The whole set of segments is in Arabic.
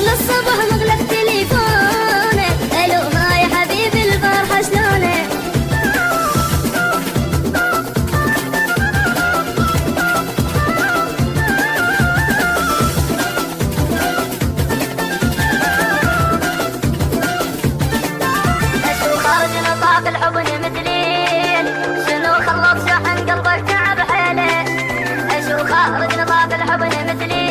للصبح مغلق تليفونه. الو ها يا حبيبي الفرحة شلونك؟ اشو خارج نطاق الحضن مثلي، شنو خلص شحن قلبك تعب حيله. اشو خارج نطاق الحضن مثلي،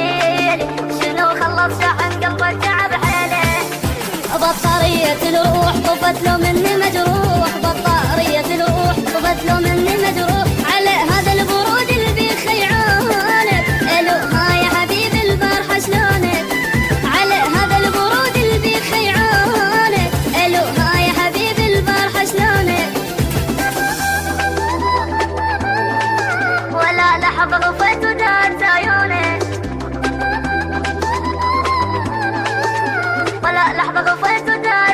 شنو خلص شحن قلبك تعب حيله. بطارية الروح طفت له مني مجروح، بطارية الروح طفت له مني مجروح، على هذا البرود اللي بيخيعونك. الو ها يا حبيبي الفرحة شلونك؟ على هذا البرود اللي بيخيعونك. الو ها يا حبيبي الفرحة شلونك؟ ولا لحظة غفيت ودارت عيونك، ولا لحظة غفيت ودارت